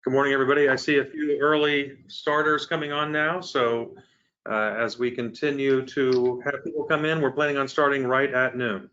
Good morning, everybody. I see a few early starters coming on now. So as we continue to have people come in, we're planning on starting right at noon.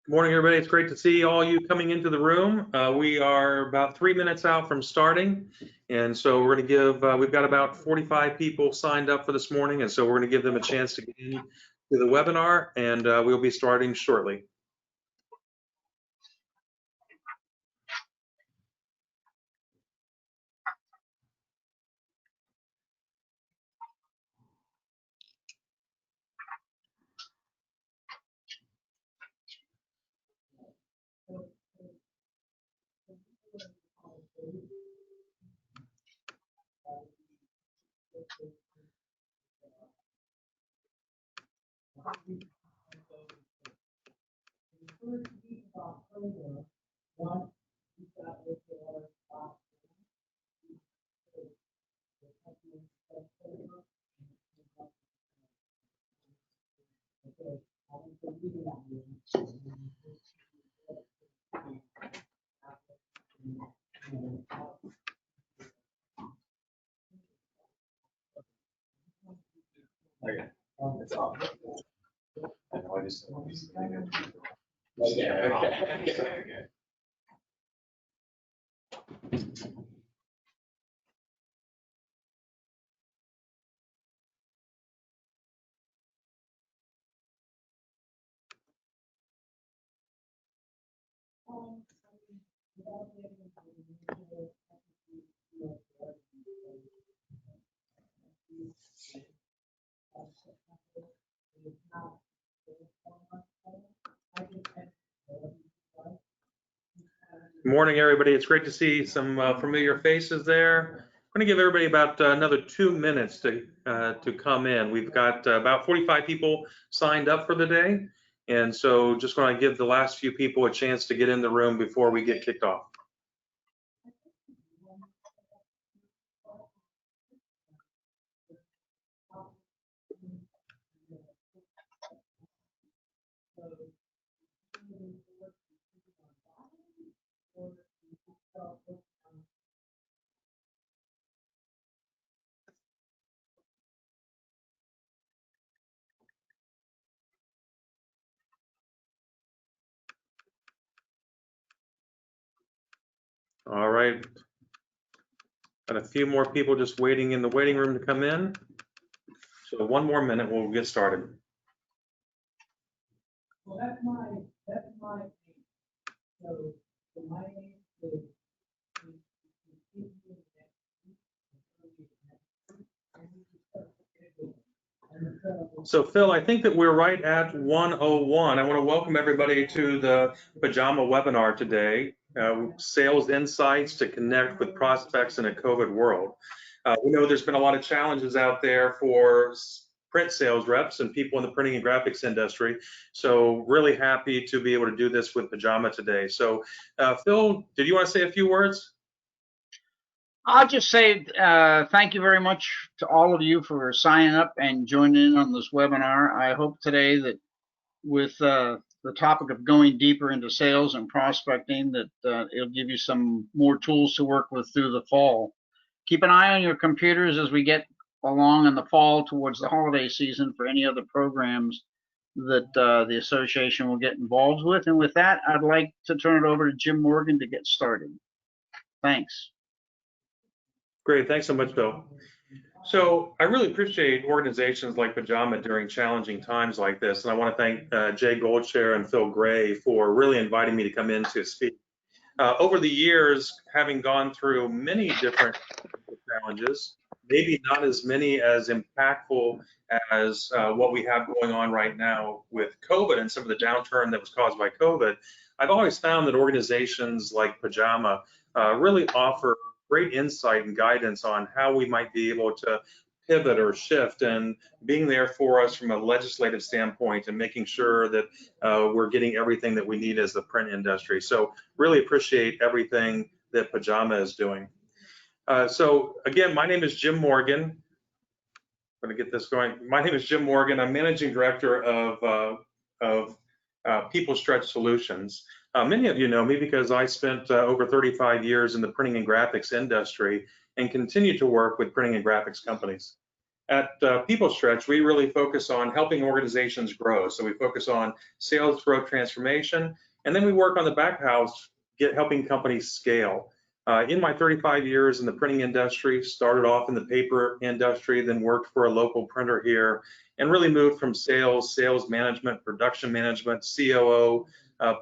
Good morning, everybody. It's great to see all you coming into the room. We are about 3 minutes out from starting. And so we're going to give, we've got about 45 people signed up for this morning. And so we're going to give them a chance to get into the webinar, and we'll be starting shortly. Okay, it's off. I know, I just. Okay. Good morning, everybody. It's great to see some familiar faces there. I'm going to give everybody about another 2 minutes to come in. We've got about 45 people signed up for the day, and so just going to give the last few people a chance to get in the room before we get kicked off. All right. Got a few more people just waiting in the waiting room to come in. So 1 more minute, we'll get started. Well, that's my name. So my name is. So Phil, I think that we're right at 1:01. I want to welcome everybody to the Pajama webinar today, Sales Insights to Connect with Prospects in a COVID World. We know there's been a lot of challenges out there for print sales reps and people in the printing and graphics industry. So really happy to be able to do this with Pajama today. So Phil, did you want to say a few words? I'll just say thank you very much to all of you for signing up and joining in on this webinar. I hope today that with the topic of going deeper into sales and prospecting, that it'll give you some more tools to work with through the fall. Keep an eye on your computers as we get along in the fall towards the holiday season for any other programs that the association will get involved with. And with that, I'd like to turn it over to Jim Morgan to get started. Thanks. Great, thanks so much, Bill. So I really appreciate organizations like Pajama during challenging times like this. And I want to thank Jay Goldshare and Phil Gray for really inviting me to come in to speak. Over the years, having gone through many different challenges, maybe not as many as impactful as what we have going on right now with COVID and some of the downturn that was caused by COVID, I've always found that organizations like Pajama really offer great insight and guidance on how we might be able to pivot or shift, and being there for us from a legislative standpoint and making sure that we're getting everything that we need as the print industry. So really appreciate everything that Pajama is doing. So again, my name is Jim Morgan. I'm going to get this going. My name is Jim Morgan. I'm managing director of People Stretch Solutions. Many of you know me because I spent over 35 years in the printing and graphics industry and continue to work with printing and graphics companies. At People Stretch, we really focus on helping organizations grow. So we focus on sales growth transformation, and then we work on the back house, helping companies scale. In my 35 years in the printing industry, started off in the paper industry, then worked for a local printer here, and really moved from sales, sales management, production management, COO,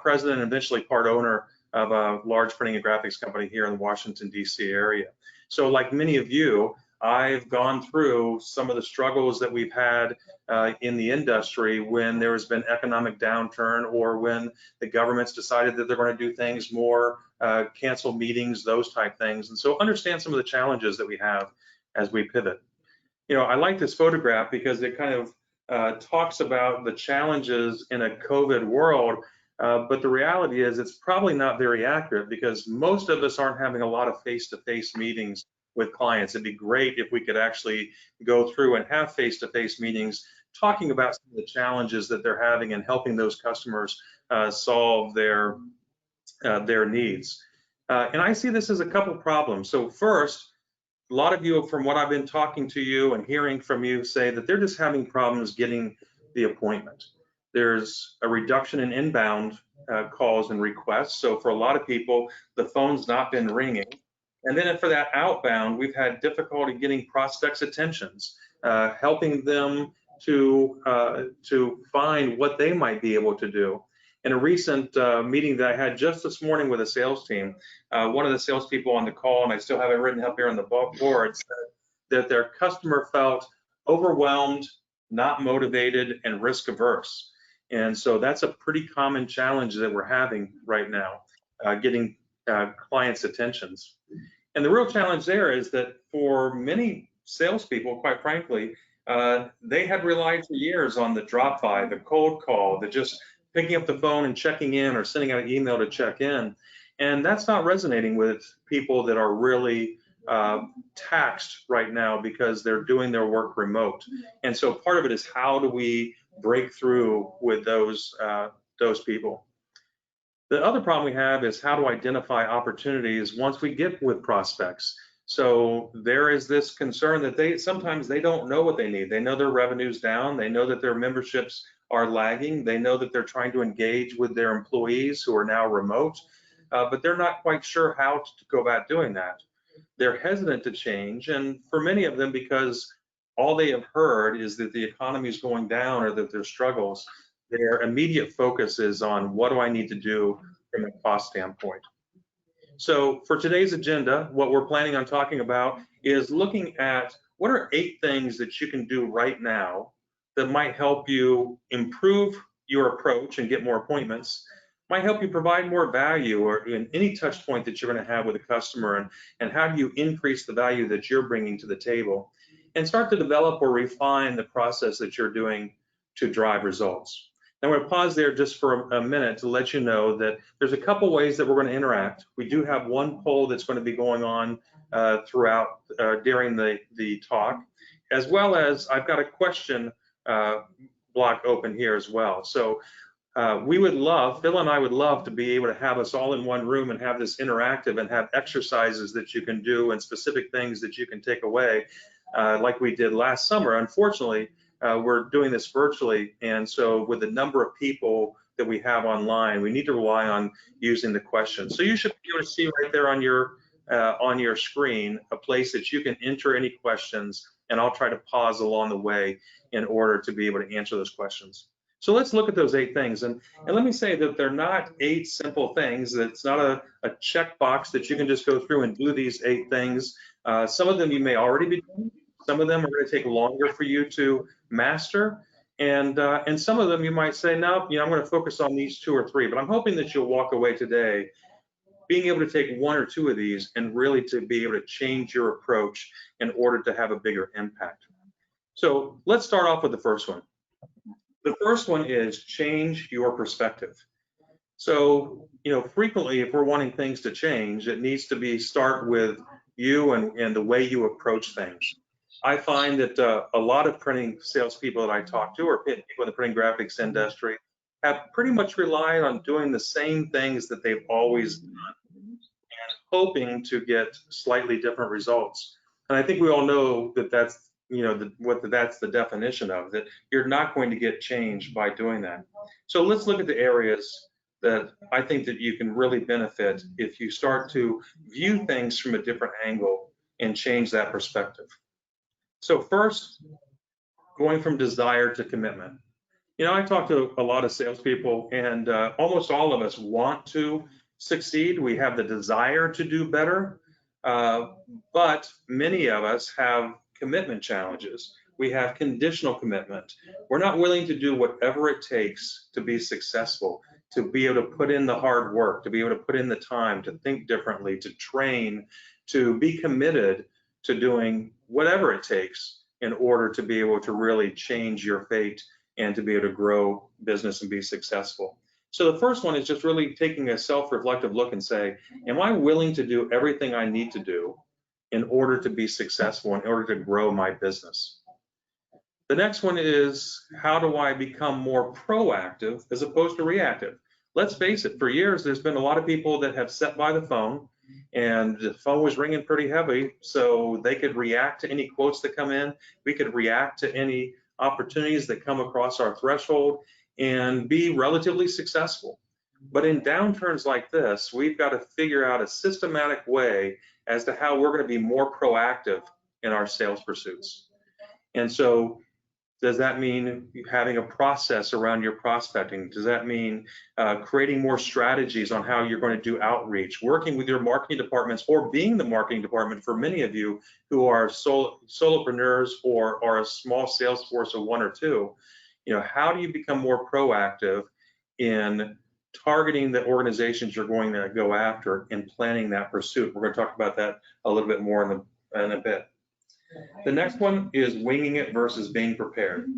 president, and eventually part owner of a large printing and graphics company here in the Washington, D.C. area. So like many of you, I've gone through some of the struggles that we've had in the industry when there has been economic downturn, or when the government's decided that they're going to do things more, cancel meetings, those type things. And so understand some of the challenges that we have as we pivot. You know, I like this photograph because it kind of talks about the challenges in a COVID world, but the reality is it's probably not very accurate because most of us aren't having a lot of face-to-face meetings with clients. It'd be great if we could actually go through and have face-to-face meetings talking about some of the challenges that they're having and helping those customers solve their needs. And I see this as a couple problems. So first, a lot of you, from what I've been talking to you and hearing from you, say that they're just having problems getting the appointment. There's a reduction in inbound calls and requests. So for a lot of people, the phone's not been ringing. And then for that outbound, we've had difficulty getting prospects' attentions, helping them to find what they might be able to do. In a recent meeting that I had just this morning with a sales team, one of the salespeople on the call, and I still have it written up here on the board, said that their customer felt overwhelmed, not motivated, and risk averse. And so that's a pretty common challenge that we're having right now, getting clients' attentions. And the real challenge there is that for many salespeople, quite frankly, they had relied for years on the drop by, the cold call, the just picking up the phone and checking in or sending out an email to check in. And that's not resonating with people that are really taxed right now because they're doing their work remote. And so part of it is, how do we break through with those people? The other problem we have is how to identify opportunities once we get with prospects. So there is this concern that sometimes they don't know what they need. They know their revenue's down. They know that their memberships are lagging. They know that they're trying to engage with their employees who are now remote, but they're not quite sure how to go about doing that. They're hesitant to change, and for many of them, because all they have heard is that the economy is going down or that there's struggles, their immediate focus is on, what do I need to do from a cost standpoint? So for today's agenda, what we're planning on talking about is looking at what are 8 things that you can do right now that might help you improve your approach and get more appointments, might help you provide more value or in any touch point that you're going to have with a customer, and how do you increase the value that you're bringing to the table, and start to develop or refine the process that you're doing to drive results. I'm going to pause there just for a minute to let you know that there's a couple ways that we're going to interact. We do have one poll that's going to be going on throughout during the talk, as well as I've got a question block open here as well. So we would love, Phil and I would love to be able to have us all in one room and have this interactive and have exercises that you can do and specific things that you can take away. like we did last summer. Unfortunately, we're doing this virtually, and so with the number of people that we have online, we need to rely on using the questions. So you should be able to see right there on your screen a place that you can enter any questions, and I'll try to pause along the way in order to be able to answer those questions. So let's look at those 8 things. And let me say that they're not 8 simple things. It's not a checkbox that you can just go through and do these 8 things. Some of them you may already be doing. Some of them are going to take longer for you to master. And some of them you might say, no, I'm going to focus on these 2 or 3. But I'm hoping that you'll walk away today being able to take 1 or 2 of these and really to be able to change your approach in order to have a bigger impact. So let's start off with the first one. The first one is change your perspective. So, frequently if we're wanting things to change, it needs to start with you and the way you approach things. I find that a lot of printing salespeople that I talk to, or people in the printing graphics industry, have pretty much relied on doing the same things that they've always done and hoping to get slightly different results. And I think we all know that that's that's the definition of that. You're not going to get change by doing that. So let's look at the areas that I think that you can really benefit if you start to view things from a different angle and change that perspective. So first, going from desire to commitment. I talk to a lot of salespeople, and almost all of us want to succeed. We have the desire to do better, but many of us have commitment challenges. We have conditional commitment. We're not willing to do whatever it takes to be successful, to be able to put in the hard work, to be able to put in the time, to think differently, to train, to be committed to doing whatever it takes in order to be able to really change your fate and to be able to grow business and be successful. So the first one is just really taking a self-reflective look and say, am I willing to do everything I need to do in order to be successful, in order to grow my business? The next one is, how do I become more proactive as opposed to reactive? Let's face it, for years, there's been a lot of people that have sat by the phone and the phone was ringing pretty heavy, so they could react to any quotes that come in. We could react to any opportunities that come across our threshold and be relatively successful. But in downturns like this, we've got to figure out a systematic way as to how we're going to be more proactive in our sales pursuits. And so, does that mean having a process around your prospecting? Does that mean creating more strategies on how you're going to do outreach, working with your marketing departments, or being the marketing department for many of you who are solopreneurs or are a small sales force of 1 or 2? How do you become more proactive in targeting the organizations you're going to go after and planning that pursuit? We're going to talk about that a little bit more in a bit. The next one is winging it versus being prepared.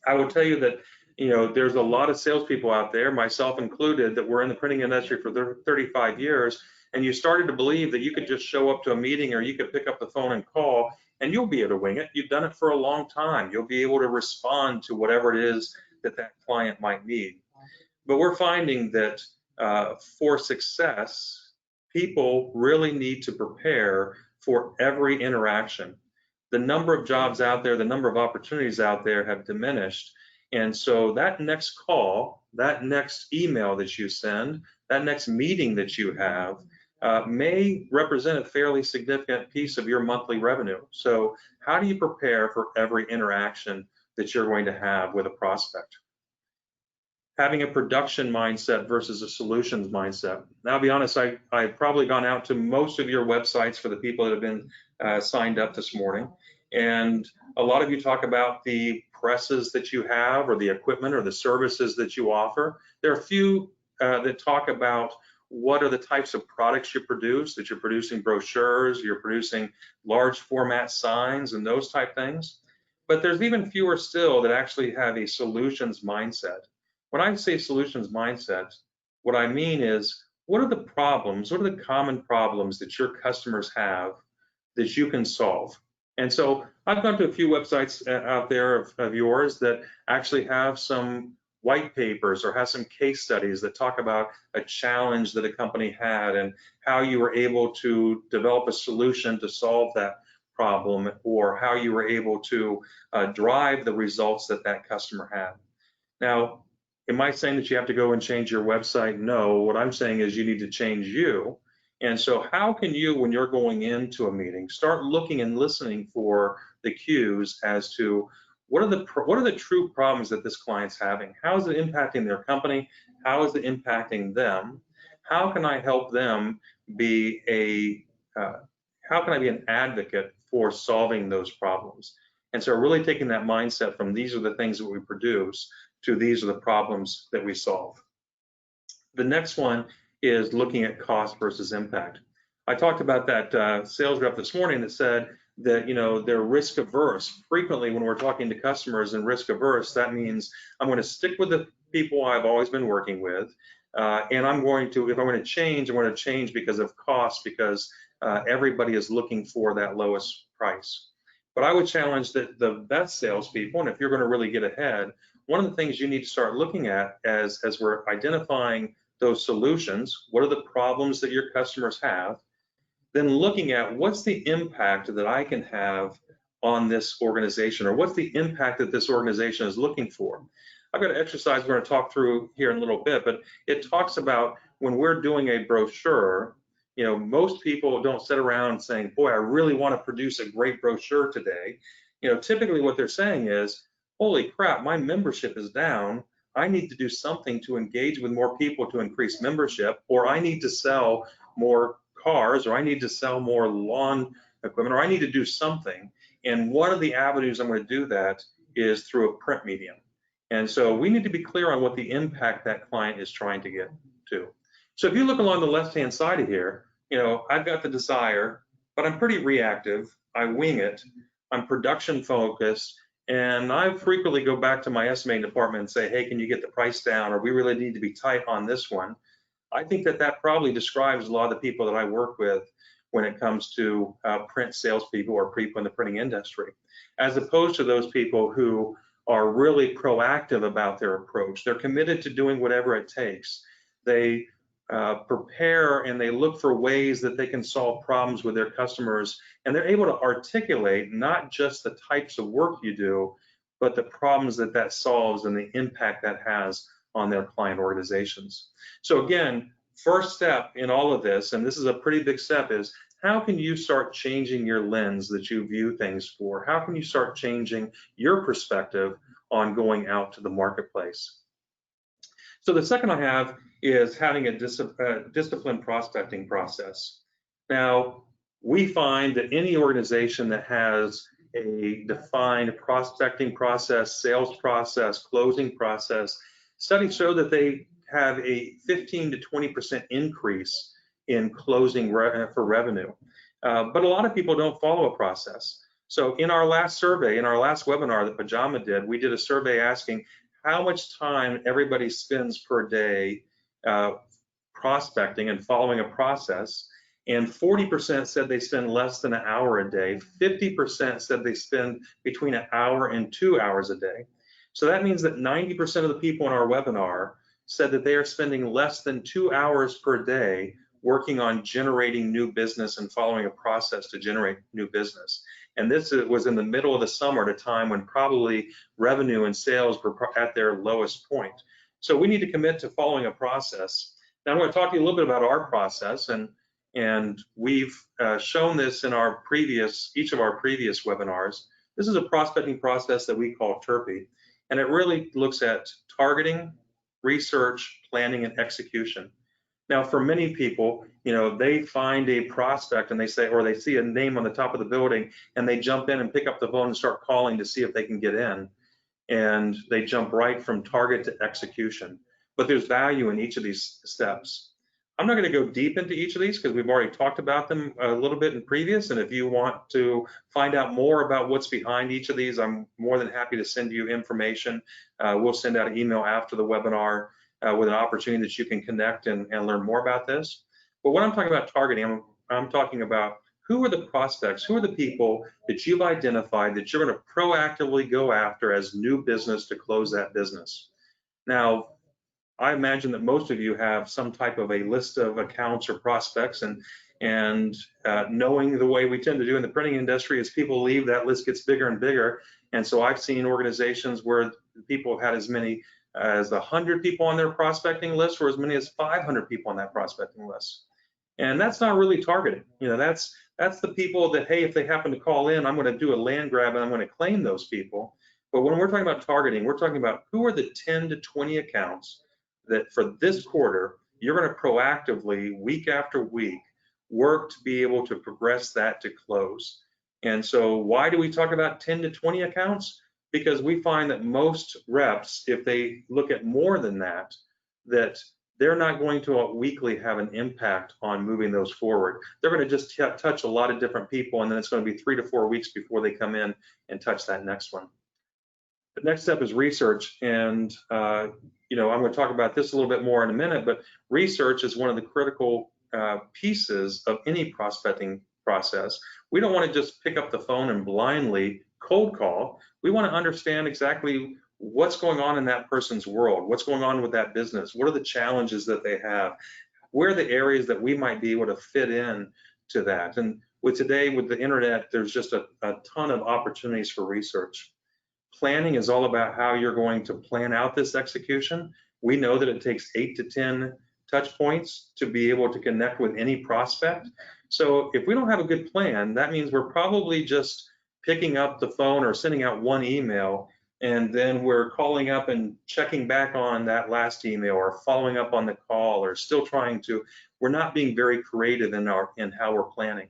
I will tell you that, there's a lot of salespeople out there, myself included, that were in the printing industry for 35 years, and you started to believe that you could just show up to a meeting or you could pick up the phone and call, and you'll be able to wing it. You've done it for a long time. You'll be able to respond to whatever it is that client might need. But we're finding that for success, people really need to prepare for every interaction. The number of jobs out there, the number of opportunities out there have diminished. And so that next call, that next email that you send, that next meeting that you have may represent a fairly significant piece of your monthly revenue. So how do you prepare for every interaction that you're going to have with a prospect? Having a production mindset versus a solutions mindset. Now, I'll be honest, I've probably gone out to most of your websites for the people that have been signed up this morning. And a lot of you talk about the presses that you have or the equipment or the services that you offer. There are a few that talk about what are the types of products you produce, that you're producing brochures, you're producing large format signs and those type things. But there's even fewer still that actually have a solutions mindset. When I say solutions mindset, what I mean is, what are the problems, what are the common problems that your customers have that you can solve? And so I've gone to a few websites out there of yours that actually have some white papers or have some case studies that talk about a challenge that a company had and how you were able to develop a solution to solve that problem or how you were able to drive the results that that customer had. Now, am I saying that you have to go and change your website? No, what I'm saying is you need to change you. And so how can you, when you're going into a meeting, start looking and listening for the cues as to what are the true problems that this client's having? How is it impacting their company? How is it impacting them? How can I help them be how can I be an advocate for solving those problems? And so really taking that mindset from these are the things that we produce to these are the problems that we solve. The next one is looking at cost versus impact. I talked about that sales rep this morning that said that, you know, they're risk averse. Frequently when we're talking to customers and risk averse, that means I'm going to stick with the people I've always been working with. And I'm going to, if I'm going to change, I'm going to change because of cost, because everybody is looking for that lowest price. But I would challenge that the best salespeople, and if you're going to really get ahead, one of the things you need to start looking at as we're identifying those solutions, what are the problems that your customers have, then looking at what's the impact that I can have on this organization, or what's the impact that this organization is looking for. I've got an exercise we're going to talk through here in a little bit, but it talks about when we're doing a brochure, you know, most people don't sit around saying, boy, I really want to produce a great brochure today. You know, typically what they're saying is, holy crap, my membership is down. I need to do something to engage with more people to increase membership, or I need to sell more cars, or I need to sell more lawn equipment, or I need to do something. And one of the avenues I'm going to do that is through a print medium. And so we need to be clear on what the impact that client is trying to get to. So if you look along the left-hand side of here, you know, I've got the desire, but I'm pretty reactive. I wing it. I'm production focused. And I frequently go back to my estimating department and say, hey, can you get the price down? Or we really need to be tight on this one. I think that that probably describes a lot of the people that I work with when it comes to print salespeople or people in the printing industry, as opposed to those people who are really proactive about their approach. They're committed to doing whatever it takes. They prepare and they look for ways that they can solve problems with their customers, and they're able to articulate not just the types of work you do, but the problems that that solves and the impact that has on their client organizations. So again, first step in all of this, and this is a pretty big step, is how can you start changing your lens that you view things for? How can you start changing your perspective on going out to the marketplace? So the second I have is having a disciplined prospecting process. Now, we find that any organization that has a defined prospecting process, sales process, closing process, studies show that they have a 15 to 20% increase in closing for revenue. But a lot of people don't follow a process. So in our last survey, in our last webinar that Pajama did, we did a survey asking how much time everybody spends per day prospecting and following a process. And 40% said they spend less than an hour a day. 50% said they spend between an hour and 2 hours a day. So that means that 90% of the people in our webinar said that they are spending less than 2 hours per day working on generating new business and following a process to generate new business. And this was in the middle of the summer at a time when probably revenue and sales were at their lowest point. So we need to commit to following a process. Now I'm going to talk to you a little bit about our process, and we've shown this in our each of our previous webinars. This is a prospecting process that we call TERPI, and it really looks at targeting, research, planning, and execution. Now, for many people, you know, they find a prospect and they say, or they see a name on the top of the building and they jump in and pick up the phone and start calling to see if they can get in. And they jump right from target to execution. But there's value in each of these steps. I'm not going to go deep into each of these because we've already talked about them a little bit in previous. And if you want to find out more about what's behind each of these, I'm more than happy to send you information. We'll send out an email after the webinar with an opportunity that you can connect and learn more about this. But when I'm talking about targeting, I'm talking about who are the prospects, who are the people that you've identified that you're going to proactively go after as new business to close that business. Now, I imagine that most of you have some type of a list of accounts or prospects, and And knowing the way we tend to do in the printing industry is people leave, that list gets bigger and bigger. And so I've seen organizations where people have had as many as 100 people on their prospecting list, or as many as 500 people on that prospecting list. And that's not really targeted. You know, that's the people that, hey, if they happen to call in, I'm going to do a land grab and I'm going to claim those people. But when we're talking about targeting, we're talking about who are the 10 to 20 accounts that for this quarter, you're going to proactively, week after week, work to be able to progress that to close. And so why do we talk about 10 to 20 accounts? Because we find that most reps, if they look at more than that, that they're not going to weekly have an impact on moving those forward. They're going to just touch a lot of different people, and then it's going to be 3 to 4 weeks before they come in and touch that next one. The next step is research, and you know, I'm going to talk about this a little bit more in a minute, but research is one of the critical pieces of any prospecting process. We don't want to just pick up the phone and blindly cold call. We want to understand exactly what's going on in that person's world, what's going on with that business, what are the challenges that they have, where are the areas that we might be able to fit in to that. And with today, with the internet, there's just a ton of opportunities for research. Planning is all about how you're going to plan out this execution. We know that it takes 8 to 10 touch points to be able to connect with any prospect. So if we don't have a good plan, that means we're probably just picking up the phone or sending out one email, and then we're calling up and checking back on that last email, or following up on the call, or still trying to, we're not being very creative in how we're planning.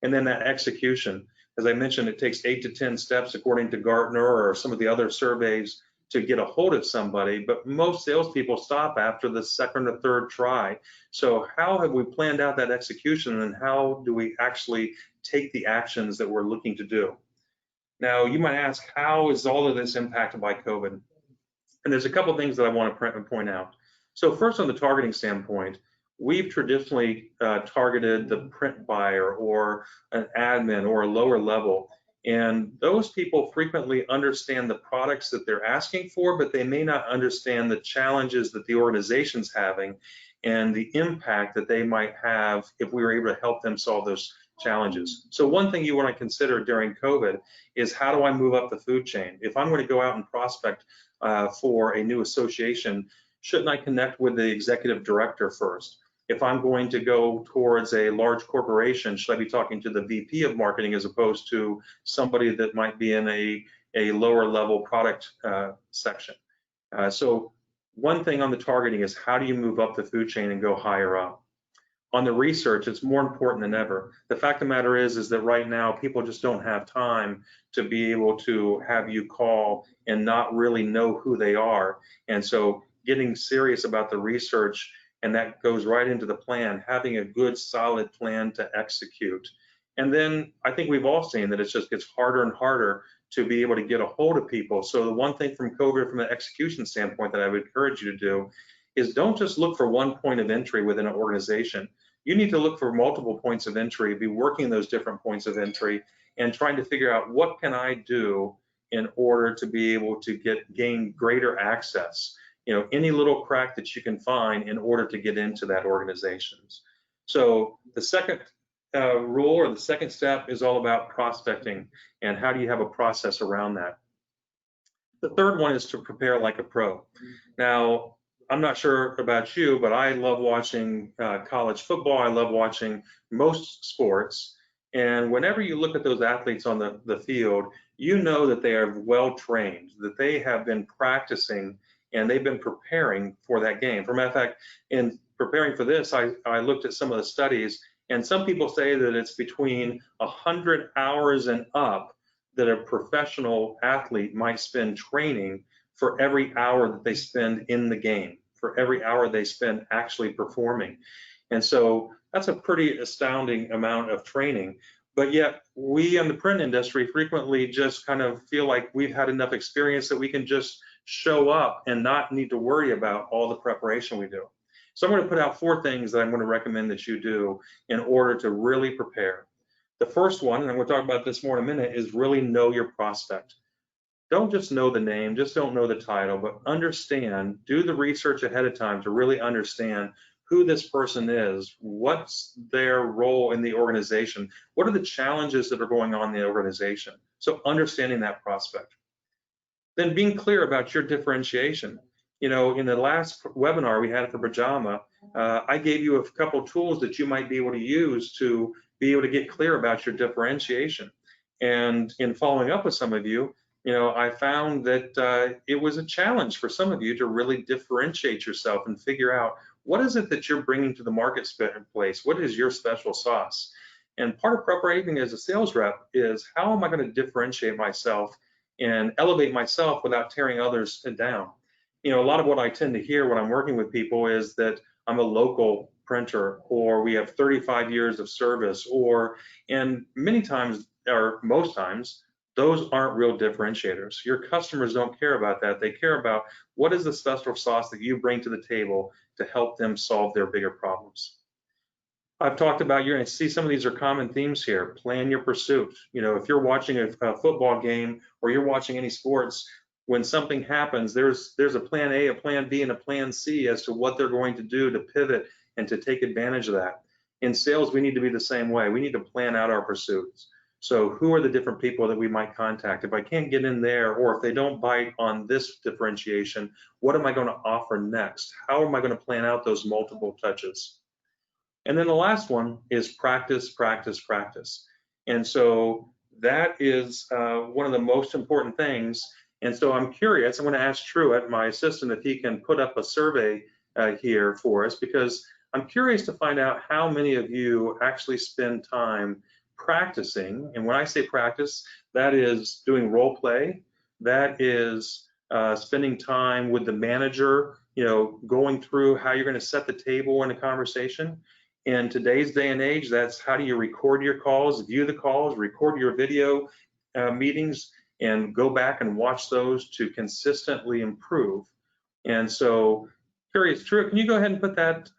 And then that execution, as I mentioned, it takes 8 to 10 steps according to Gartner or some of the other surveys to get a hold of somebody, but most salespeople stop after the second or third try. So how have we planned out that execution, and how do we actually take the actions that we're looking to do? Now, you might ask, how is all of this impacted by COVID? And there's a couple things that I want to point out. So first, on the targeting standpoint, we've traditionally targeted the print buyer or an admin or a lower level. And those people frequently understand the products that they're asking for, but they may not understand the challenges that the organization's having and the impact that they might have if we were able to help them solve those challenges. So one thing you want to consider during COVID is, how do I move up the food chain? If I'm going to go out and prospect for a new association, shouldn't I connect with the executive director first? If I'm going to go towards a large corporation, should I be talking to the VP of marketing as opposed to somebody that might be in a lower level product section? So one thing on the targeting is, how do you move up the food chain and go higher up? On the research, it's more important than ever. The fact of the matter is that right now people just don't have time to be able to have you call and not really know who they are. And so getting serious about the research, and that goes right into the plan, having a good solid plan to execute. And then I think we've all seen that it just gets harder and harder to be able to get a hold of people. So the one thing from COVID, from an execution standpoint, that I would encourage you to do is, don't just look for one point of entry within an organization. You need to look for multiple points of entry, be working those different points of entry and trying to figure out, what can I do in order to be able to gain greater access? You know, any little crack that you can find in order to get into that organization. So the second rule, or the second step, is all about prospecting, and how do you have a process around that? The third one is to prepare like a pro. Now, I'm not sure about you, but I love watching college football. I love watching most sports. And whenever you look at those athletes on the field, you know that they are well trained, that they have been practicing and they've been preparing for that game. For a matter of fact, in preparing for this, I looked at some of the studies, and some people say that it's between 100 hours and up that a professional athlete might spend training for every hour that they spend in the game, for every hour they spend actually performing. And so that's a pretty astounding amount of training. But yet we in the print industry frequently just kind of feel like we've had enough experience that we can just show up and not need to worry about all the preparation we do. So I'm going to put out 4 things that I'm going to recommend that you do in order to really prepare. The first one, and I'm going to talk about this more in a minute, is really know your prospect. Don't just know the name, just don't know the title, but understand, do the research ahead of time to really understand who this person is, what's their role in the organization, what are the challenges that are going on in the organization. So understanding that prospect. Then being clear about your differentiation. You know, in the last webinar we had for Pajama, I gave you a couple tools that you might be able to use to be able to get clear about your differentiation. And in following up with some of you, you know, I found that it was a challenge for some of you to really differentiate yourself and figure out what is it that you're bringing to the marketplace? What is your special sauce? And part of preparing as a sales rep is how am I going to differentiate myself and elevate myself without tearing others down? You know, a lot of what I tend to hear when I'm working with people is that I'm a local printer, or we have 35 years of service, or, and many times, or most times, those aren't real differentiators. Your customers don't care about that. They care about what is the special sauce that you bring to the table to help them solve their bigger problems. I've talked about, you're going to see some of these are common themes here. Plan your pursuit. You know, if you're watching a football game or you're watching any sports, when something happens, there's a plan A, a plan B, and a plan C as to what they're going to do to pivot and to take advantage of that. In sales, we need to be the same way. We need to plan out our pursuits. So who are the different people that we might contact? If I can't get in there, or if they don't bite on this differentiation, what am I going to offer next? How am I going to plan out those multiple touches? And then the last one is practice, practice, practice. And so that is one of the most important things. And so I'm curious, I'm going to ask Truett, my assistant, if he can put up a survey here for us, because I'm curious to find out how many of you actually spend time practicing. And when I say practice, that is doing role play, that is spending time with the manager, you know, going through how you're going to set the table in a conversation. In today's day and age, that's how do you record your calls, view the calls, record your video meetings, and go back and watch those to consistently improve. And so, curious, Truett, can you go ahead and put that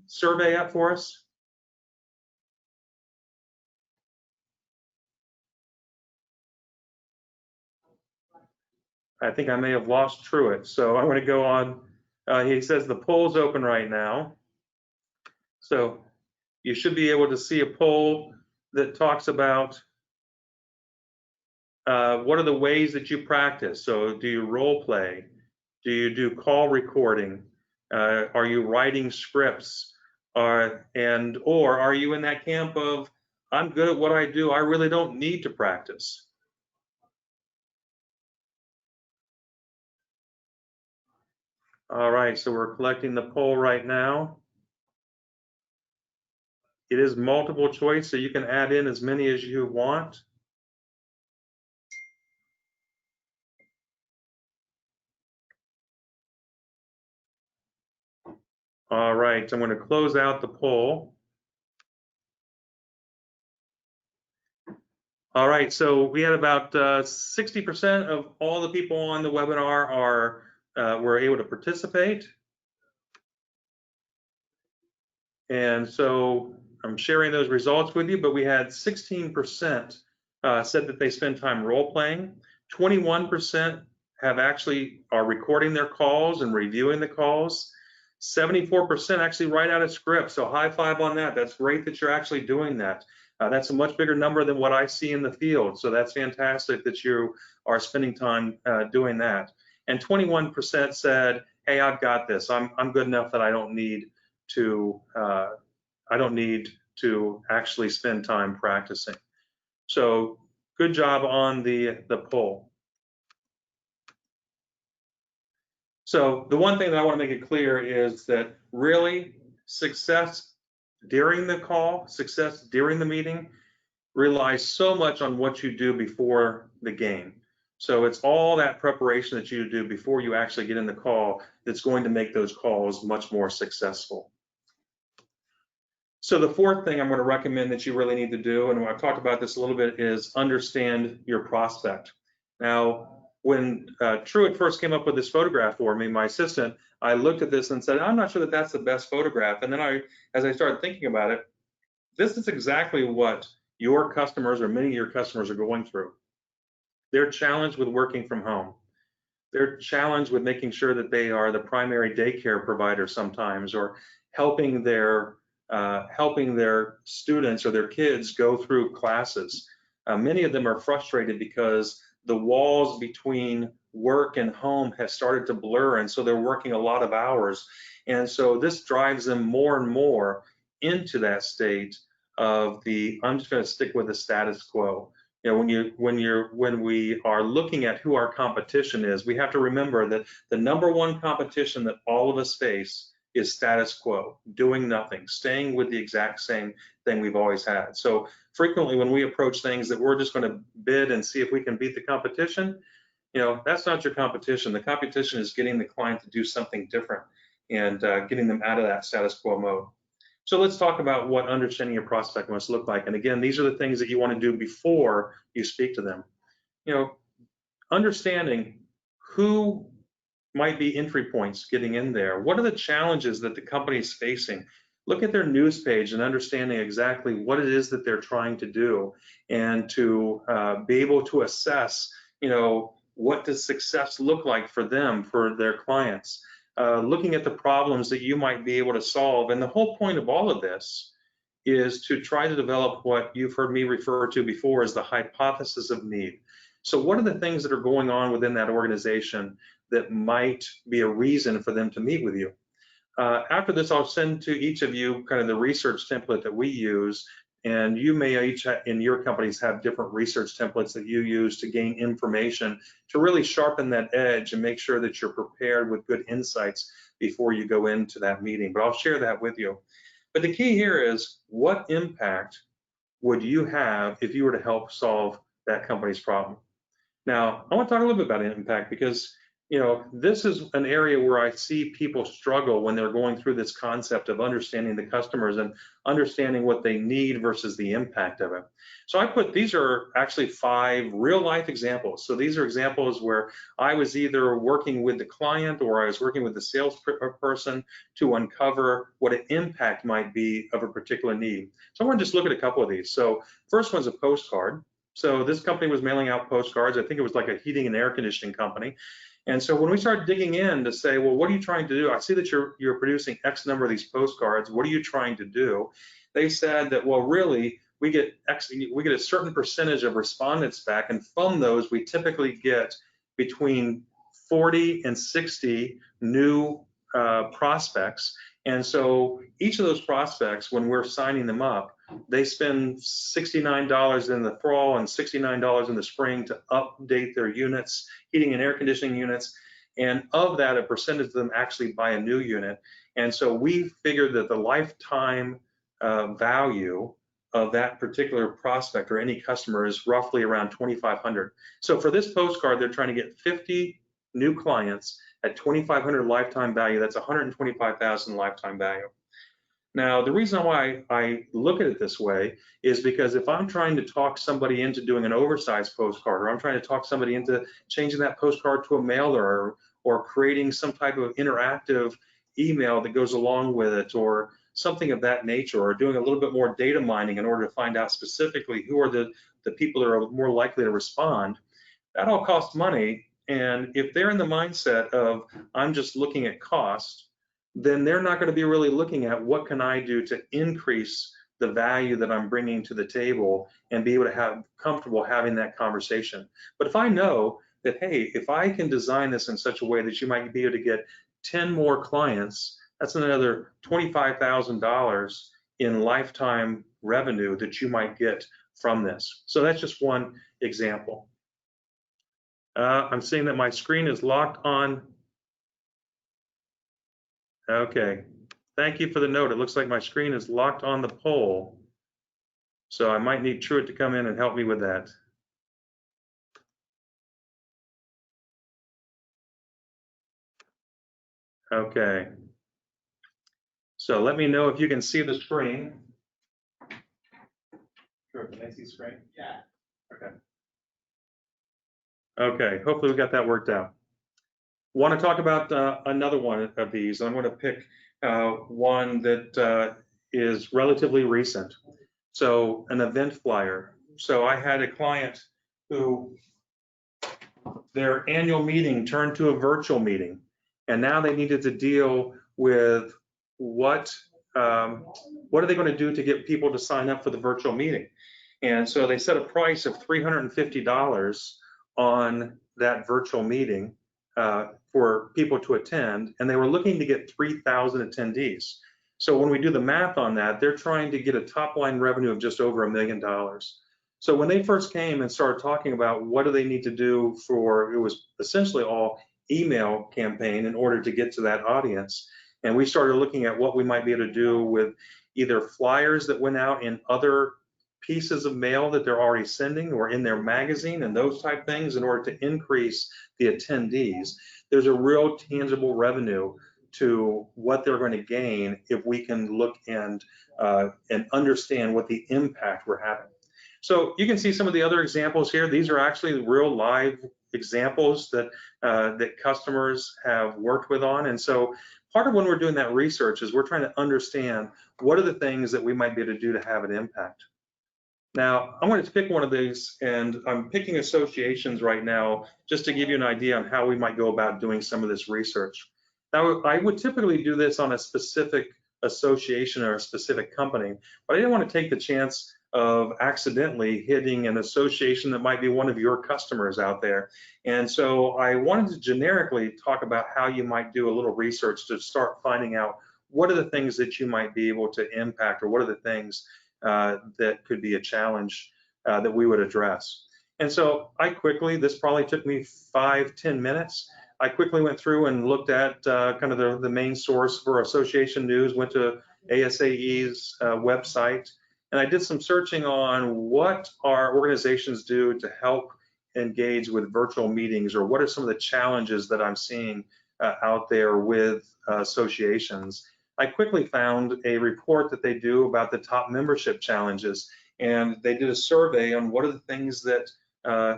survey up for us? I think I may have lost Truett, so I'm going to go on. He says the poll's open right now. So you should be able to see a poll that talks about what are the ways that you practice. So do you role play? Do you do call recording? Are you writing scripts? Or are you in that camp of, I'm good at what I do, I really don't need to practice? All right, so we're collecting the poll right now. It is multiple choice, so you can add in as many as you want. All right, I'm going to close out the poll. All right, so we had about 60% of all the people on the webinar were able to participate. And so I'm sharing those results with you, but we had 16% said that they spend time role playing. 21% are recording their calls and reviewing the calls. 74% actually write out a script, so high five on that. That's great that you're actually doing that. That's a much bigger number than what I see in the field, so that's fantastic that you are spending time doing that. And 21% said, hey, I've got this. I'm good enough that I don't need to actually spend time practicing. So good job on the poll. So the one thing that I want to make it clear is that really success during the call, success during the meeting relies so much on what you do before the game. So it's all that preparation that you do before you actually get in the call that's going to make those calls much more successful. So the fourth thing I'm going to recommend that you really need to do, and I've talked about this a little bit, is understand your prospect. Now, when Truett first came up with this photograph for me, my assistant, I looked at this and said, I'm not sure that that's the best photograph. And then as I started thinking about it, this is exactly what your customers or many of your customers are going through. They're challenged with working from home. They're challenged with making sure that they are the primary daycare provider sometimes, or helping their students or their kids go through classes. Many of them are frustrated because the walls between work and home have started to blur, and so they're working a lot of hours. And so this drives them more and more into that state of I'm just going to stick with the status quo. You know, when we are looking at who our competition is, we have to remember that the number one competition that all of us face is status quo, doing nothing, staying with the exact same thing we've always had. So frequently when we approach things that we're just going to bid and see if we can beat the competition, you know, that's not your competition. The competition is getting the client to do something different and getting them out of that status quo mode. So let's talk about what understanding your prospect must look like. And again, these are the things that you want to do before you speak to them. You know, understanding who might be entry points getting in there. What are the challenges that the company is facing? Look at their news page and understanding exactly what it is that they're trying to do, and to be able to assess, you know, what does success look like for them, for their clients. Looking at the problems that you might be able to solve. And the whole point of all of this is to try to develop what you've heard me refer to before as the hypothesis of need. So what are the things that are going on within that organization that might be a reason for them to meet with you? After this, I'll send to each of you kind of the research template that we use, and you may each in your companies have different research templates that you use to gain information to really sharpen that edge and make sure that you're prepared with good insights before you go into that meeting. But I'll share that with you. But the key here is, what impact would you have if you were to help solve that company's problem? Now, I want to talk a little bit about impact because, you know, this is an area where I see people struggle when they're going through this concept of understanding the customers and understanding what they need versus the impact of it. So these are actually 5 real life examples. So these are examples where I was either working with the client or I was working with the sales person to uncover what an impact might be of a particular need. So I want to just look at a couple of these. So first one's a postcard. So this company was mailing out postcards. I think it was like a heating and air conditioning company. And so when we started digging in to say, well, what are you trying to do? I see that you're producing X number of these postcards. What are you trying to do? They said that, well, really, we get a certain percentage of respondents back, and from those, we typically get between 40 and 60 new prospects. And so each of those prospects, when we're signing them up, they spend $69 in the fall and $69 in the spring to update their units, heating and air conditioning units. And of that, a percentage of them actually buy a new unit. And so we figured that the lifetime value of that particular prospect or any customer is roughly around $2,500. So for this postcard, they're trying to get 50 new clients at $2,500 lifetime value. That's $125,000 lifetime value. Now, the reason why I look at it this way is because if I'm trying to talk somebody into doing an oversized postcard, or I'm trying to talk somebody into changing that postcard to a mailer, or creating some type of interactive email that goes along with it, or something of that nature, or doing a little bit more data mining in order to find out specifically who are the people that are more likely to respond, that all costs money. And if they're in the mindset of, I'm just looking at cost, then they're not going to be really looking at what can I do to increase the value that I'm bringing to the table and be able to have comfortable having that conversation. But if I know that, hey, if I can design this in such a way that you might be able to get 10 more clients, that's another $25,000 in lifetime revenue that you might get from this. So that's just one example. I'm seeing that my screen is locked on. Okay, thank you for the note. It looks like my screen is locked on the poll. So I might need Truett to come in and help me with that. Okay. So let me know if you can see the screen. Sure, can I see the screen? Yeah. Okay. Okay, hopefully we got that worked out. Want to talk about another one of these. I'm going to pick one that is relatively recent. So an event flyer. So I had a client who their annual meeting turned to a virtual meeting, and now they needed to deal with what are they going to do to get people to sign up for the virtual meeting? And so they set a price of $350 on that virtual meeting for people to attend, and they were looking to get 3,000 attendees. So when we do the math on that, they're trying to get a top line revenue of just over $1 million. So when they first came and started talking about what do they need to do for, it was essentially all email campaign in order to get to that audience. And we started looking at what we might be able to do with either flyers that went out in other pieces of mail that they're already sending or in their magazine and those type things in order to increase the attendees. There's a real tangible revenue to what they're going to gain if we can look and understand what the impact we're having. So you can see some of the other examples here. These are actually real live examples that that customers have worked with on. And so part of when we're doing that research is we're trying to understand what are the things that we might be able to do to have an impact. Now, I'm going to pick one of these, and I'm picking associations right now just to give you an idea on how we might go about doing some of this research. Now, I would typically do this on a specific association or a specific company, but I didn't want to take the chance of accidentally hitting an association that might be one of your customers out there. And so I wanted to generically talk about how you might do a little research to start finding out what are the things that you might be able to impact, or what are the things that could be a challenge that we would address. And so I quickly, this probably took me 5-10 minutes. I quickly went through and looked at kind of the main source for association news, went to ASAE's website, and I did some searching on what our organizations do to help engage with virtual meetings, or what are some of the challenges that I'm seeing out there with associations. I quickly found a report that they do about the top membership challenges, and they did a survey on what are the things that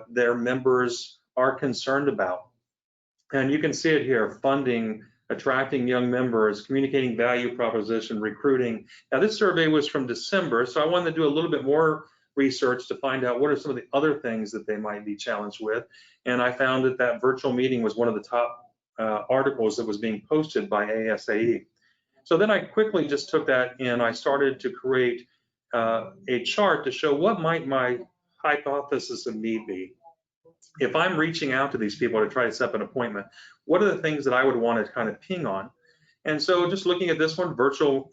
their members are concerned about. And you can see it here: funding, attracting young members, communicating value proposition, recruiting. Now this survey was from December, so I wanted to do a little bit more research to find out what are some of the other things that they might be challenged with. And I found that that virtual meeting was one of the top articles that was being posted by ASAE. So then I quickly just took that and I started to create a chart to show what might my hypothesis of need be. If I'm reaching out to these people to try to set up an appointment, what are the things that I would want to kind of ping on? And so just looking at this one, virtual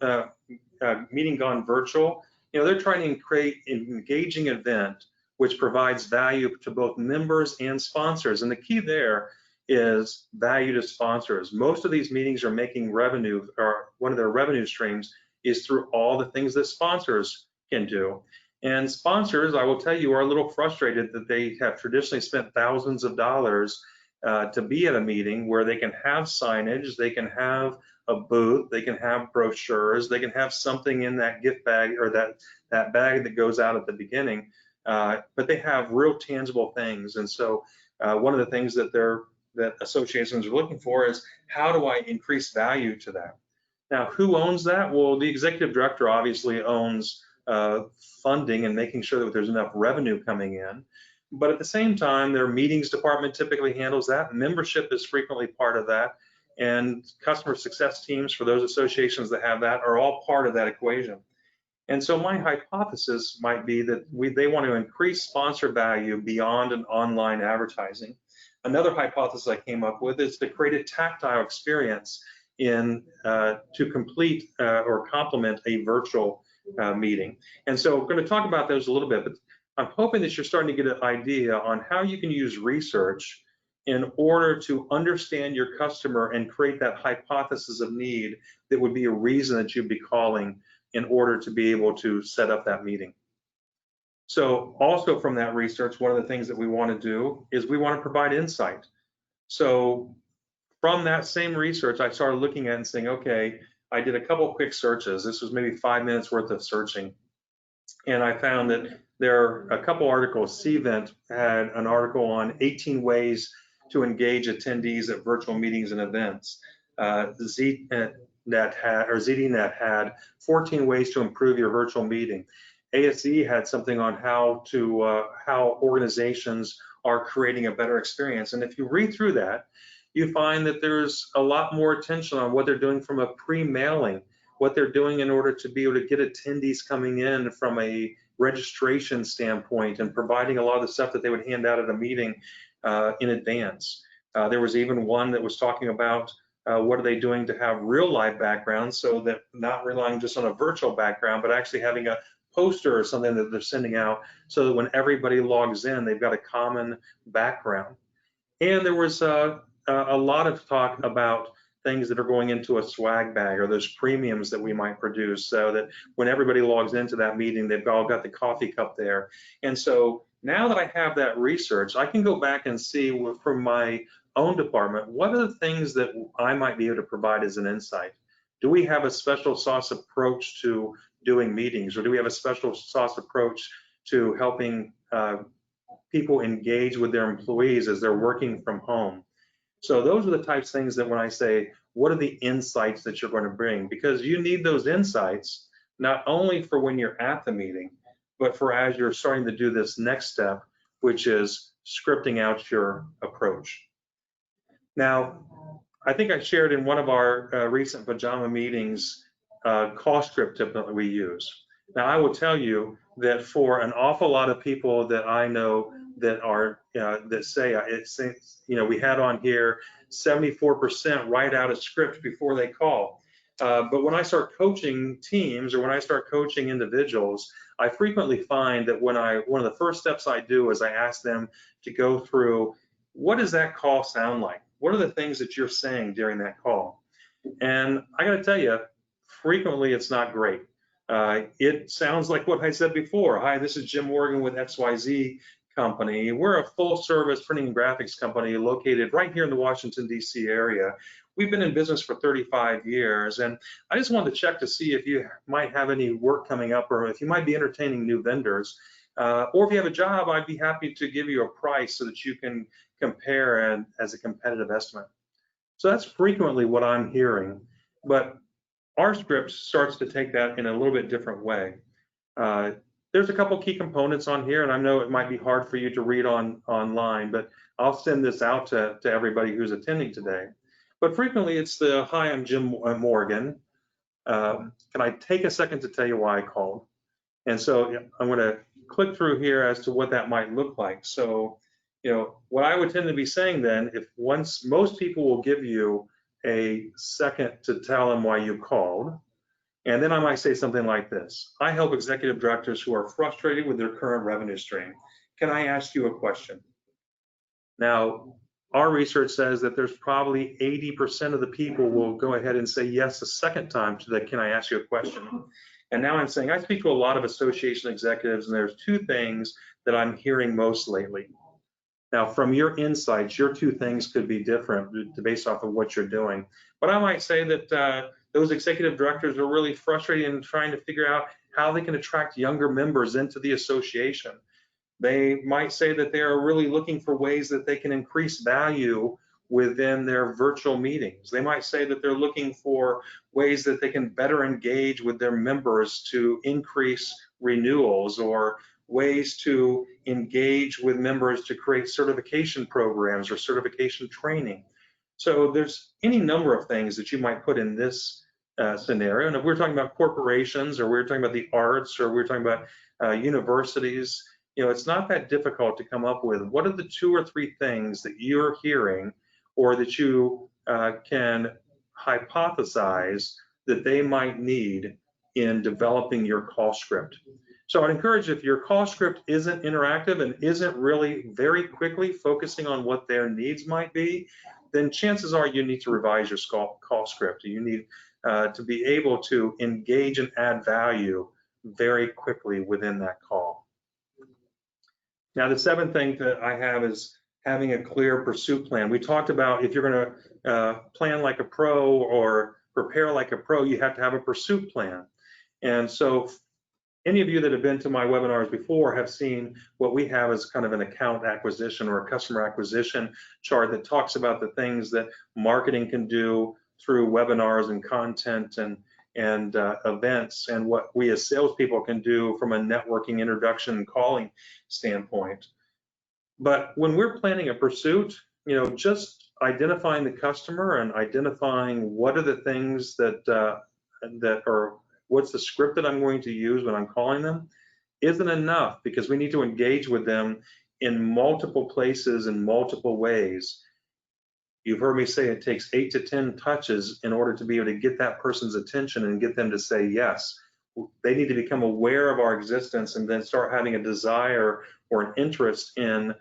meeting gone virtual, they're trying to create an engaging event which provides value to both members and sponsors. And the key there is value to sponsors. Most of these meetings are making revenue, or one of their revenue streams is through all the things that sponsors can do. And sponsors, I will tell you, are a little frustrated that they have traditionally spent thousands of dollars to be at a meeting where they can have signage, they can have a booth, they can have brochures, they can have something in that gift bag, or that bag that goes out at the beginning, but they have real tangible things. And so one of the things that associations are looking for is, how do I increase value to that? Now, who owns that? Well, the executive director obviously owns funding and making sure that there's enough revenue coming in. But at the same time, their meetings department typically handles that. Membership is frequently part of that. And customer success teams for those associations that have that are all part of that equation. And so my hypothesis might be that they want to increase sponsor value beyond an online advertising. Another hypothesis I came up with is to create a tactile experience to complete or complement a virtual meeting. And so we're going to talk about those a little bit, but I'm hoping that you're starting to get an idea on how you can use research in order to understand your customer and create that hypothesis of need that would be a reason that you'd be calling in order to be able to set up that meeting. So also from that research, one of the things that we want to do is we want to provide insight. So from that same research, I started looking at and saying, okay, I did a couple of quick searches. This was maybe 5 minutes worth of searching. And I found that there are a couple articles. CVent had an article on 18 ways to engage attendees at virtual meetings and events. ZDNet had 14 ways to improve your virtual meeting. ASE had something on how organizations are creating a better experience. And if you read through that, you find that there's a lot more attention on what they're doing from a pre-mailing what they're doing in order to be able to get attendees coming in from a registration standpoint, and providing a lot of the stuff that they would hand out at a meeting in advance. There was even one that was talking about what are they doing to have real live backgrounds, so that not relying just on a virtual background, but actually having a poster or something that they're sending out, so that when everybody logs in, they've got a common background. And there was a lot of talk about things that are going into a swag bag, or those premiums that we might produce, so that when everybody logs into that meeting, they've all got the coffee cup there. And so now that I have that research, I can go back and see from my own department, what are the things that I might be able to provide as an insight? Do we have a special sauce approach to doing meetings, or do we have a special sauce approach to helping people engage with their employees as they're working from home? So those are the types of things that when I say, what are the insights that you're going to bring? Because you need those insights, not only for when you're at the meeting, but for as you're starting to do this next step, which is scripting out your approach. Now, I think I shared in one of our recent pajama meetings call script tip that we use. Now, I will tell you that for an awful lot of people that I know that are that say we had on here 74% write out a script before they call. But when I start coaching teams, or when I start coaching individuals, I frequently find that one of the first steps I do is I ask them to go through, what does that call sound like? What are the things that you're saying during that call? And I got to tell you, frequently it's not great. It sounds like what I said before. Hi, this is Jim Morgan with XYZ Company. We're a full-service printing and graphics company located right here in the Washington, D.C. area. We've been in business for 35 years, and I just wanted to check to see if you might have any work coming up, or if you might be entertaining new vendors. Or if you have a job, I'd be happy to give you a price so that you can compare and as a competitive estimate. So that's frequently what I'm hearing, but our script starts to take that in a little bit different way. There's a couple key components on here, and I know it might be hard for you to read online, but I'll send this out to everybody who's attending today. But frequently it's the, hi, I'm Jim Morgan. Can I take a second to tell you why I called? And so I'm going to click through here as to what that might look like. So, what I would tend to be saying then, if most people will give you a second to tell them why you called, and then I might say something like this: I help executive directors who are frustrated with their current revenue stream. Can I ask you a question? Now, our research says that there's probably 80% of the people will go ahead and say yes a second time to the, can I ask you a question? And now I'm saying, I speak to a lot of association executives, and there's two things that I'm hearing most lately. Now, from your insights, your two things could be different based off of what you're doing. But I might say that those executive directors are really frustrated in trying to figure out how they can attract younger members into the association. They might say that they are really looking for ways that they can increase value within their virtual meetings. They might say that they're looking for ways that they can better engage with their members to increase renewals, or ways to engage with members to create certification programs or certification training. So there's any number of things that you might put in this scenario. And if we're talking about corporations, or we're talking about the arts, or we're talking about universities, it's not that difficult to come up with what are the 2 or 3 things that you're hearing, or that you can hypothesize that they might need in developing your call script. So I'd encourage, if your call script isn't interactive and isn't really very quickly focusing on what their needs might be, then chances are you need to revise your call script. You need to be able to engage and add value very quickly within that call. Now, the 7th thing that I have is having a clear pursuit plan. We talked about, if you're going to plan like a pro or prepare like a pro, you have to have a pursuit plan. And so any of you that have been to my webinars before have seen what we have as kind of an account acquisition or a customer acquisition chart that talks about the things that marketing can do through webinars and content and events, and what we as salespeople can do from a networking, introduction, and calling standpoint. But when we're planning a pursuit, just identifying the customer and identifying what are the things that or what's the script that I'm going to use when I'm calling them isn't enough, because we need to engage with them in multiple places in multiple ways. You've heard me say it takes 8 to 10 touches in order to be able to get that person's attention and get them to say yes. They need to become aware of our existence and then start having a desire or an interest in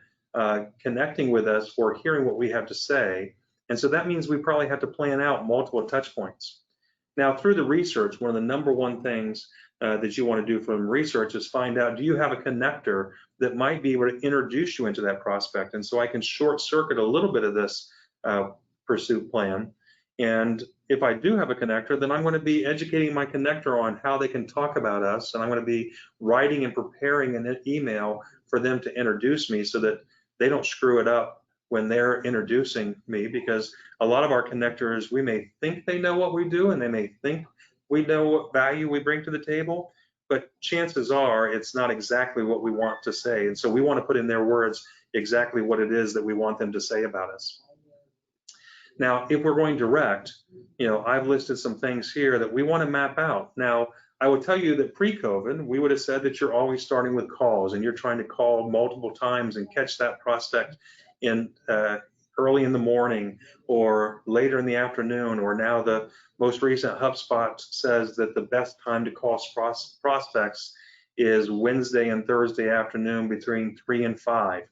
connecting with us or hearing what we have to say. And so that means we probably have to plan out multiple touch points. Now, through the research, one of the number one things that you want to do from research is find out, do you have a connector that might be able to introduce you into that prospect? And so I can short circuit a little bit of this pursuit plan. And if I do have a connector, then I'm going to be educating my connector on how they can talk about us. And I'm going to be writing and preparing an email for them to introduce me so that they don't screw it up when they're introducing me, because a lot of our connectors, we may think they know what we do and they may think we know what value we bring to the table, but chances are it's not exactly what we want to say. And so we want to put in their words exactly what it is that we want them to say about us. Now, if we're going direct, I've listed some things here that we want to map out. Now, I will tell you that pre-COVID, we would have said that you're always starting with calls and you're trying to call multiple times and catch that prospect in early in the morning or later in the afternoon, or now the most recent HubSpot says that the best time to call prospects is Wednesday and Thursday afternoon between 3 and 5.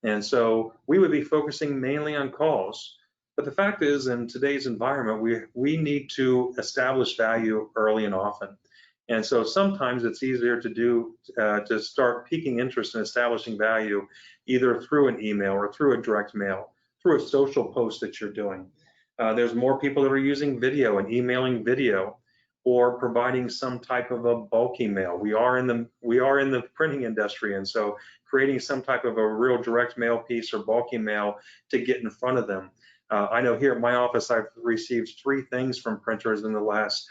And so we would be focusing mainly on calls. But the fact is, in today's environment, we need to establish value early and often. And so sometimes it's easier to do to start piquing interest in establishing value either through an email or through a direct mail, through a social post that you're doing. There's more people that are using video and emailing video, or providing some type of a bulk email. We are in the printing industry, and so creating some type of a real direct mail piece or bulk email to get in front of them. I know here at my office, I've received 3 things from printers in the last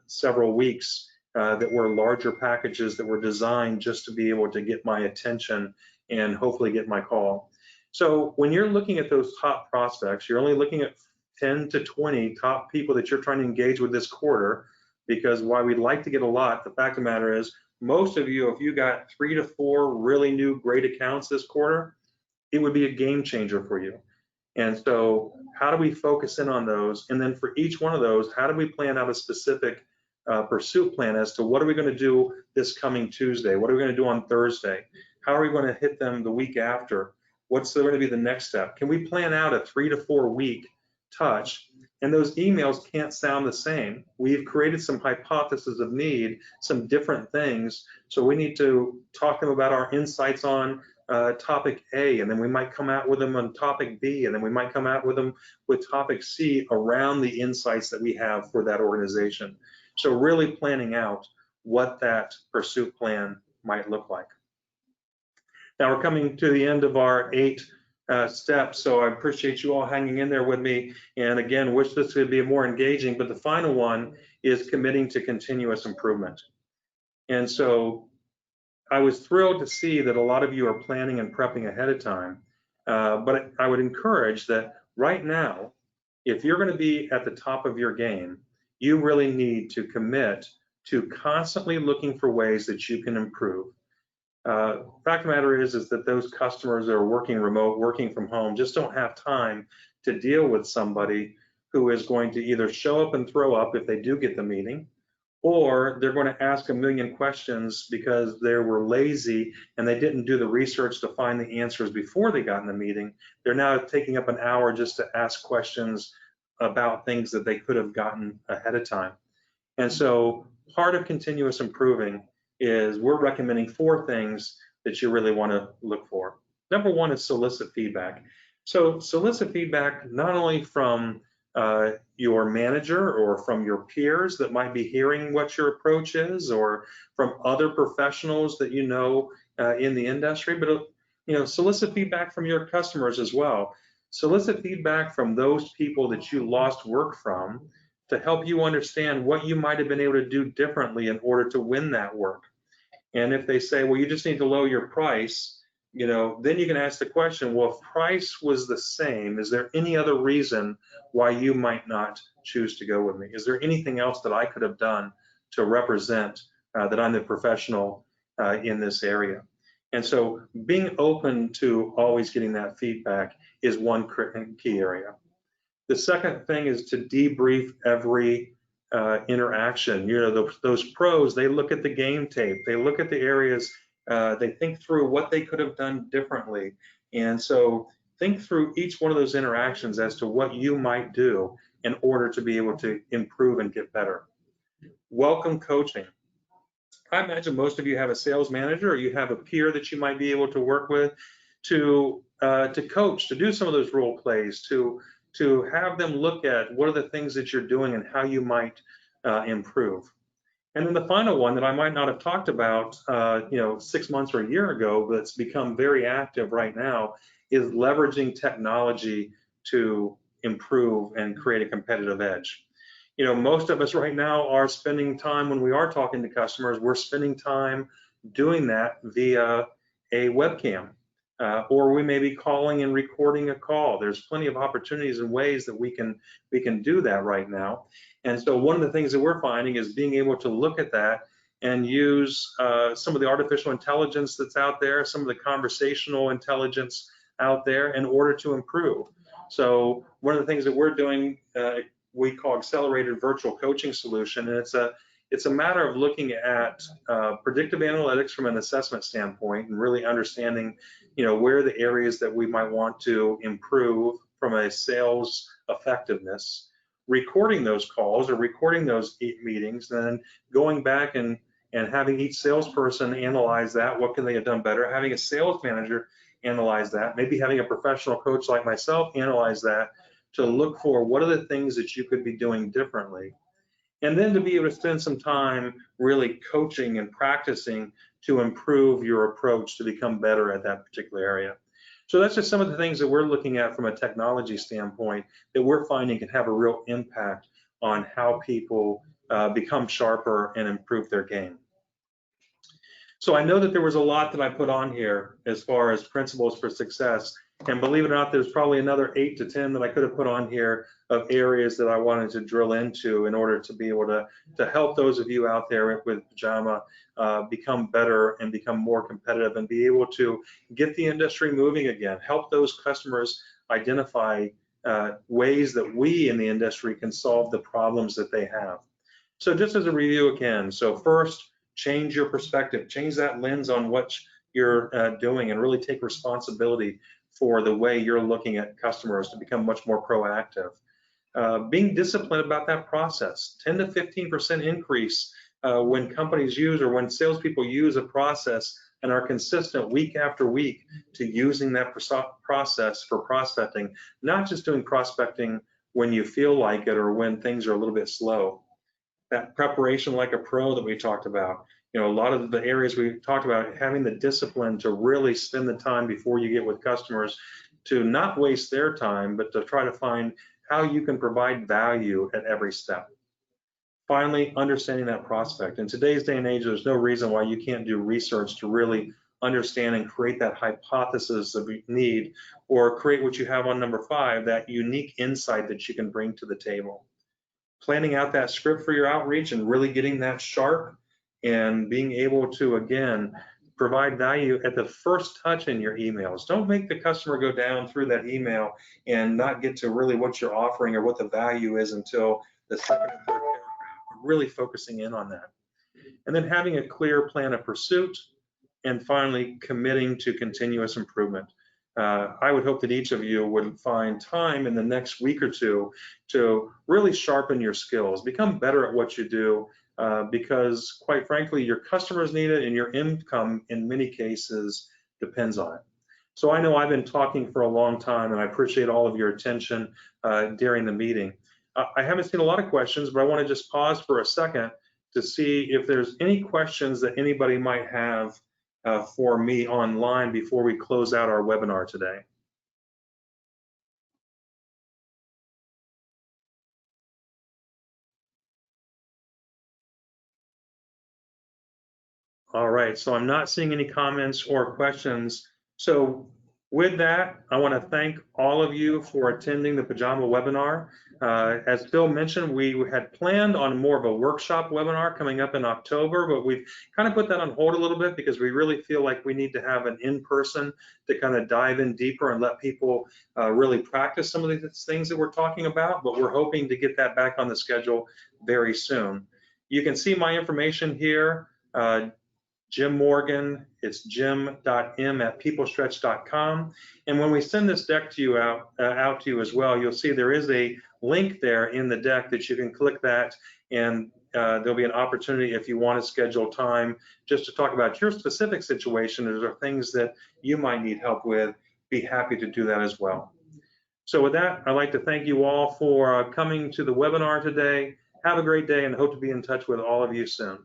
several weeks that were larger packages that were designed just to be able to get my attention and hopefully get my call. So when you're looking at those top prospects, you're only looking at 10 to 20 top people that you're trying to engage with this quarter, because while we'd like to get a lot, the fact of the matter is most of you, if you got 3 to 4 really new great accounts this quarter, it would be a game changer for you. And so how do we focus in on those? And then for each one of those, how do we plan out a specific pursuit plan as to what are we going to do this coming Tuesday? What are we going to do on Thursday? How are we going to hit them the week after? What's going to be the next step? Can we plan out a 3 to 4 week touch? And those emails can't sound the same. We've created some hypotheses of need, some different things. So we need to talk to them about our insights on topic A, and then we might come out with them on topic B, and then we might come out with them with topic C around the insights that we have for that organization. So really planning out what that pursuit plan might look like. Now we're coming to the end of our 8 steps, so I appreciate you all hanging in there with me, and again, wish this could be more engaging, but the final one is committing to continuous improvement. And so I was thrilled to see that a lot of you are planning and prepping ahead of time, but I would encourage that right now, if you're going to be at the top of your game, you really need to commit to constantly looking for ways that you can improve. Fact of the matter is that those customers that are working remote, working from home, just don't have time to deal with somebody who is going to either show up and throw up if they do get the meeting, or they're going to ask a million questions because they were lazy and they didn't do the research to find the answers before they got in the meeting. They're now taking up an hour just to ask questions about things that they could have gotten ahead of time. And so part of continuous improving is we're recommending 4 things that you really want to look for. Number 1 is solicit feedback. So solicit feedback not only from your manager or from your peers that might be hearing what your approach is, or from other professionals that you know in the industry, but solicit feedback from your customers as well. Solicit feedback from those people that you lost work from to help you understand what you might have been able to do differently in order to win that work. And if they say, well, you just need to lower your price, then you can ask the question, well, if price was the same, is there any other reason why you might not choose to go with me? Is there anything else that I could have done to represent that I'm the professional in this area? And so being open to always getting that feedback is one key area. The second thing is to debrief every interaction. You know, those pros, they look at the game tape, they look at the areas, they think through what they could have done differently. And so think through each one of those interactions as to what you might do in order to be able to improve and get better. Welcome coaching. I imagine most of you have a sales manager or you have a peer that you might be able to work with to coach, to do some of those role plays, to have them look at what are the things that you're doing and how you might improve. And then the final one that I might not have talked about, 6 months or a year ago, but it's become very active right now, is leveraging technology to improve and create a competitive edge. You know, most of us right now are spending time when we are talking to customers, we're spending time doing that via a webcam, or we may be calling and recording a call. There's plenty of opportunities and ways that we can do that right now. And so one of the things that we're finding is being able to look at that and use some of the artificial intelligence that's out there, some of the conversational intelligence out there in order to improve. So one of the things that we're doing, we call accelerated virtual coaching solution, and it's a matter of looking at predictive analytics from an assessment standpoint and really understanding, where are the areas that we might want to improve from a sales effectiveness, recording those calls or recording those meetings, then going back and having each salesperson analyze that, what can they have done better, having a sales manager analyze that, maybe having a professional coach like myself analyze that, to look for what are the things that you could be doing differently. And then to be able to spend some time really coaching and practicing to improve your approach to become better at that particular area. So that's just some of the things that we're looking at from a technology standpoint that we're finding can have a real impact on how people become sharper and improve their game. So I know that there was a lot that I put on here as far as principles for success. And believe it or not, there's probably another 8 to 10 that I could have put on here of areas that I wanted to drill into in order to be able to help those of you out there with Pajama become better and become more competitive and be able to get the industry moving again, help those customers identify ways that we in the industry can solve the problems that they have. So just as a review again, so first, change your perspective, change that lens on what you're doing and really take responsibility for the way you're looking at customers to become much more proactive. Being disciplined about that process, 10 to 15% increase when companies use or when salespeople use a process and are consistent week after week to using that process for prospecting, not just doing prospecting when you feel like it or when things are a little bit slow. That preparation like a pro that we talked about, a lot of the areas we talked about, having the discipline to really spend the time before you get with customers to not waste their time, but to try to find how you can provide value at every step. Finally, understanding that prospect. In today's day and age, there's no reason why you can't do research to really understand and create that hypothesis that we need, or create what you have on number 5, that unique insight that you can bring to the table. Planning out that script for your outreach and really getting that sharp and being able to, again, provide value at the first touch in your emails. Don't make the customer go down through that email and not get to really what you're offering or what the value is until the second or third paragraph. Really focusing in on that. And then having a clear plan of pursuit, and finally committing to continuous improvement. I would hope that each of you would find time in the next week or two to really sharpen your skills, become better at what you do, because quite frankly, your customers need it and your income in many cases depends on it. So I know I've been talking for a long time and I appreciate all of your attention during the meeting. I haven't seen a lot of questions, but I want to just pause for a second to see if there's any questions that anybody might have for me online before we close out our webinar today. All right, so I'm not seeing any comments or questions. So With that, I want to thank all of you for attending the Pajama webinar. As Phil mentioned, we had planned on more of a workshop webinar coming up in October, but we've kind of put that on hold a little bit because we really feel like we need to have an in-person to kind of dive in deeper and let people really practice some of these things that we're talking about, but we're hoping to get that back on the schedule very soon. You can see my information here. Jim Morgan, it's jim.m@peoplestretch.com. And when we send this deck to you out to you as well, you'll see there is a link there in the deck that you can click that, and there'll be an opportunity if you want to schedule time just to talk about your specific situation or things that you might need help with. Be happy to do that as well. So with that, I'd like to thank you all for coming to the webinar today. Have a great day and hope to be in touch with all of you soon.